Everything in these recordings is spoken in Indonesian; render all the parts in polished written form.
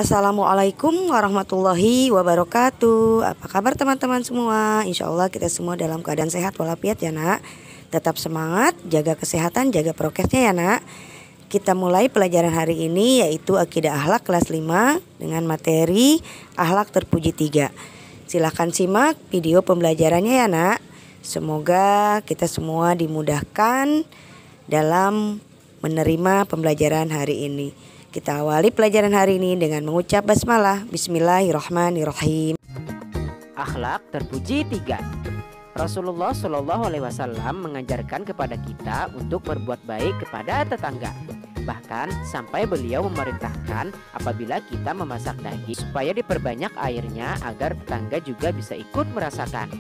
Assalamualaikum warahmatullahi wabarakatuh. Apa kabar teman-teman semua? Insya Allah kita semua dalam keadaan sehat walafiat ya nak. Tetap semangat, jaga kesehatan, jaga prokesnya ya nak. Kita mulai pelajaran hari ini yaitu Akidah Akhlak kelas 5 dengan materi Akhlak Terpuji 3. Silahkan simak video pembelajarannya ya nak. Semoga kita semua dimudahkan dalam menerima pembelajaran hari ini. Kita awali pelajaran hari ini dengan mengucap basmalah. Bismillahirrahmanirrahim. Akhlak terpuji 3. Rasulullah Shallallahu Alaihi Wasallam mengajarkan kepada kita untuk berbuat baik kepada tetangga. Bahkan sampai beliau memerintahkan apabila kita memasak daging supaya diperbanyak airnya agar tetangga juga bisa ikut merasakan.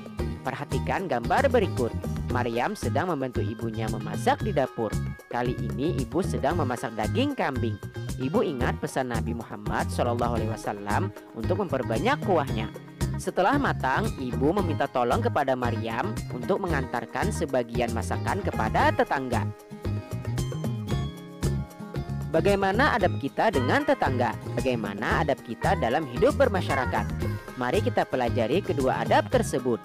Perhatikan gambar berikut. Maryam sedang membantu ibunya memasak di dapur. Kali ini ibu sedang memasak daging kambing. Ibu ingat pesan Nabi Muhammad SAW untuk memperbanyak kuahnya. Setelah matang, ibu meminta tolong kepada Maryam untuk mengantarkan sebagian masakan kepada tetangga. Bagaimana adab kita dengan tetangga? Bagaimana adab kita dalam hidup bermasyarakat? Mari kita pelajari kedua adab tersebut.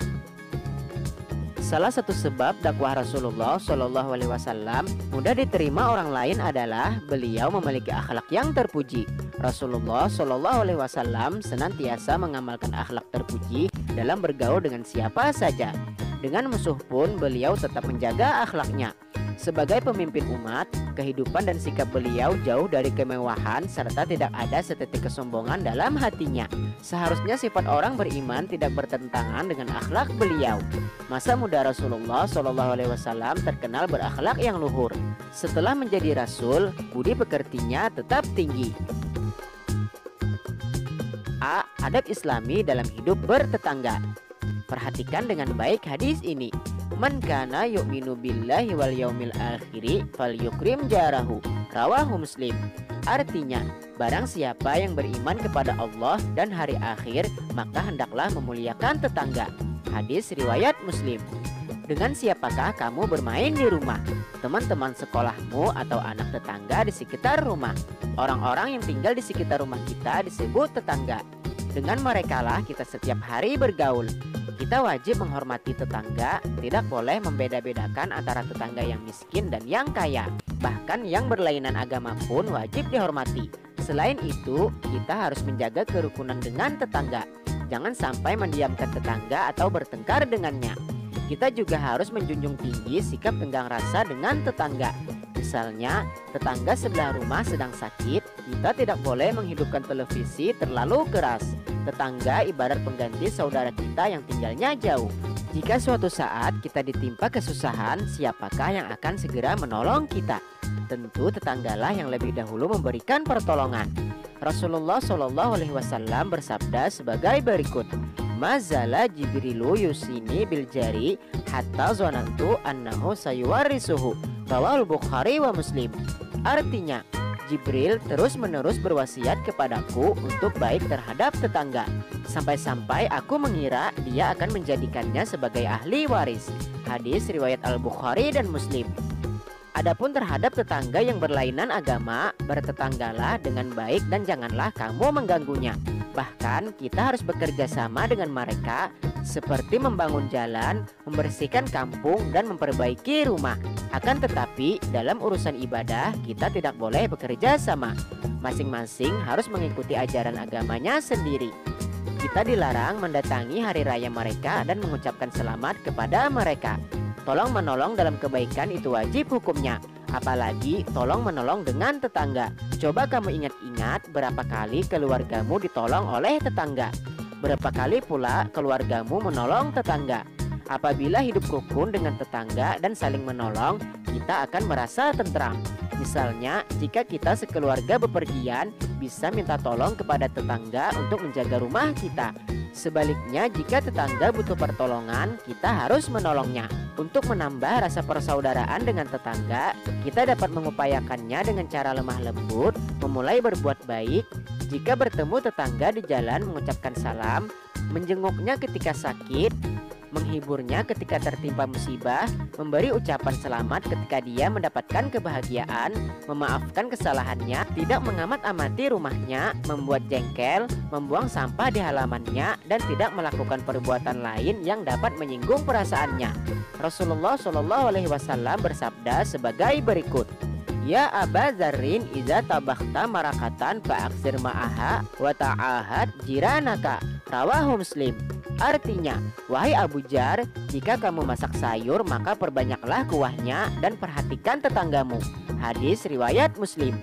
Salah satu sebab dakwah Rasulullah Shallallahu Alaihi Wasallam mudah diterima orang lain adalah beliau memiliki akhlak yang terpuji. Rasulullah Shallallahu Alaihi Wasallam senantiasa mengamalkan akhlak terpuji dalam bergaul dengan siapa saja. Dengan musuh pun beliau tetap menjaga akhlaknya. Sebagai pemimpin umat, kehidupan dan sikap beliau jauh dari kemewahan serta tidak ada setetik kesombongan dalam hatinya. Seharusnya sifat orang beriman tidak bertentangan dengan akhlak beliau. Masa muda Rasulullah SAW terkenal berakhlak yang luhur. Setelah menjadi rasul, budi pekertinya tetap tinggi. A. Adab Islami dalam hidup bertetangga. Perhatikan dengan baik hadis ini. Man kana yu'minu billahi wal yaumil akhiri falyukrim jarahu. Rawahu Muslim. Artinya, barang siapa yang beriman kepada Allah dan hari akhir, maka hendaklah memuliakan tetangga. Hadis riwayat Muslim. Dengan siapakah kamu bermain di rumah? Teman-teman sekolahmu atau anak tetangga di sekitar rumah. Orang-orang yang tinggal di sekitar rumah kita disebut tetangga. Dengan merekalah kita setiap hari bergaul. Kita wajib menghormati tetangga, tidak boleh membeda-bedakan antara tetangga yang miskin dan yang kaya. Bahkan yang berlainan agama pun wajib dihormati. Selain itu, kita harus menjaga kerukunan dengan tetangga. Jangan sampai mendiamkan tetangga atau bertengkar dengannya. Kita juga harus menjunjung tinggi sikap tenggang rasa dengan tetangga. Misalnya, tetangga sebelah rumah sedang sakit, kita tidak boleh menghidupkan televisi terlalu keras. Tetangga ibarat pengganti saudara kita yang tinggalnya jauh. Jika suatu saat kita ditimpa kesusahan, siapakah yang akan segera menolong kita? Tentu tetanggalah yang lebih dahulu memberikan pertolongan. Rasulullah Shallallahu Alaihi Wasallam bersabda sebagai berikut. Mazala Jibrilu yusini bil jari hatta zonantu annahu sayuwarisuhu. Rawahul Bukhari wa Muslim. Artinya, Jibril terus-menerus berwasiat kepadaku untuk baik terhadap tetangga. Sampai-sampai aku mengira dia akan menjadikannya sebagai ahli waris. Hadis riwayat Al-Bukhari dan Muslim. Adapun terhadap tetangga yang berlainan agama, bertetanggalah dengan baik dan janganlah kamu mengganggunya. Bahkan kita harus bekerja sama dengan mereka seperti membangun jalan, membersihkan kampung, dan memperbaiki rumah. Akan tetapi dalam urusan ibadah kita tidak boleh bekerja sama. Masing-masing harus mengikuti ajaran agamanya sendiri. Kita dilarang mendatangi hari raya mereka dan mengucapkan selamat kepada mereka. Tolong menolong dalam kebaikan itu wajib hukumnya. Apalagi tolong menolong dengan tetangga. Coba kamu ingat-ingat berapa kali keluargamu ditolong oleh tetangga. Berapa kali pula keluargamu menolong tetangga. Apabila hidup rukun dengan tetangga dan saling menolong, kita akan merasa tentram. Misalnya, jika kita sekeluarga bepergian, bisa minta tolong kepada tetangga untuk menjaga rumah kita. Sebaliknya, jika tetangga butuh pertolongan, kita harus menolongnya. Untuk menambah rasa persaudaraan dengan tetangga, kita dapat mengupayakannya dengan cara lemah lembut, memulai berbuat baik. Jika bertemu tetangga di jalan, mengucapkan salam, menjenguknya ketika sakit, menghiburnya ketika tertimpa musibah, memberi ucapan selamat ketika dia mendapatkan kebahagiaan, memaafkan kesalahannya, tidak mengamat-amati rumahnya, membuat jengkel, membuang sampah di halamannya, dan tidak melakukan perbuatan lain yang dapat menyinggung perasaannya. Rasulullah Shallallahu Alaihi Wasallam bersabda sebagai berikut: Ya Aba Dzarrin, iza tabakhta marakatan fa'aksir ma'aha wa ta'ahad jiranaka. Rawahu Muslim. Artinya, wahai Abu Jar, jika kamu masak sayur maka perbanyaklah kuahnya dan perhatikan tetanggamu. Hadis riwayat Muslim.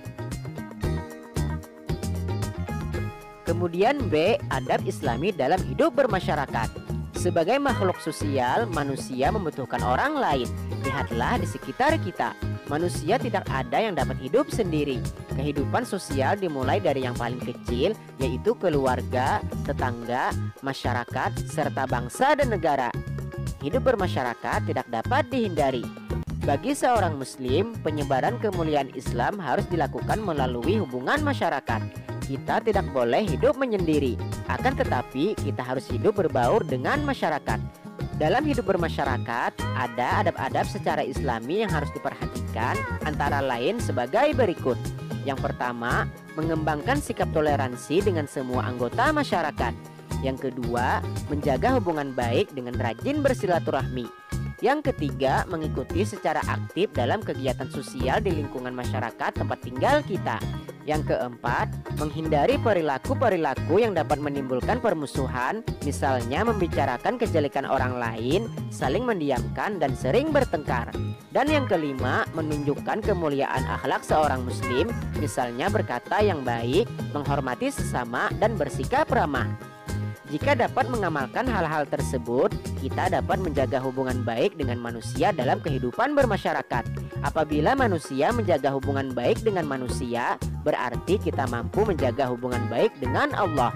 Kemudian B. Adab Islami dalam hidup bermasyarakat. Sebagai makhluk sosial, manusia membutuhkan orang lain. Lihatlah di sekitar kita. Manusia tidak ada yang dapat hidup sendiri. Kehidupan sosial dimulai dari yang paling kecil, yaitu keluarga, tetangga, masyarakat, serta bangsa dan negara. Hidup bermasyarakat tidak dapat dihindari. Bagi seorang muslim, penyebaran kemuliaan Islam harus dilakukan melalui hubungan masyarakat. Kita tidak boleh hidup menyendiri, akan tetapi kita harus hidup berbaur dengan masyarakat. Dalam hidup bermasyarakat, ada adab-adab secara Islami yang harus diperhatikan, antara lain sebagai berikut. Yang pertama, mengembangkan sikap toleransi dengan semua anggota masyarakat. Yang kedua, menjaga hubungan baik dengan rajin bersilaturahmi. Yang ketiga, mengikuti secara aktif dalam kegiatan sosial di lingkungan masyarakat tempat tinggal kita. Yang keempat, menghindari perilaku-perilaku yang dapat menimbulkan permusuhan, misalnya membicarakan kejelekan orang lain, saling mendiamkan, dan sering bertengkar. Dan yang kelima, menunjukkan kemuliaan akhlak seorang muslim, misalnya berkata yang baik, menghormati sesama, dan bersikap ramah. Jika dapat mengamalkan hal-hal tersebut, kita dapat menjaga hubungan baik dengan manusia dalam kehidupan bermasyarakat. Apabila manusia menjaga hubungan baik dengan manusia, berarti kita mampu menjaga hubungan baik dengan Allah.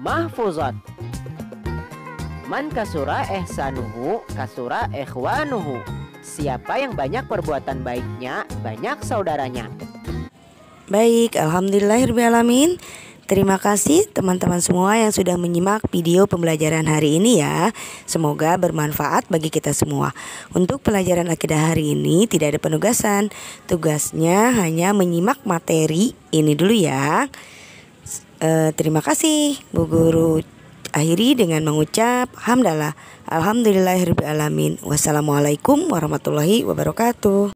Mahfuzat. Man kasura ihsanuhu kasura ikhwanuhu. Siapa yang banyak perbuatan baiknya, banyak saudaranya. Baik, alhamdulillahirrahmanirrahim. Terima kasih teman-teman semua yang sudah menyimak video pembelajaran hari ini ya. Semoga bermanfaat bagi kita semua. Untuk pelajaran akidah hari ini tidak ada penugasan. Tugasnya hanya menyimak materi ini dulu ya. Terima kasih Bu Guru. Akhiri dengan mengucap hamdalah. Alhamdulillahirrahmanirrahim. Wassalamualaikum warahmatullahi wabarakatuh.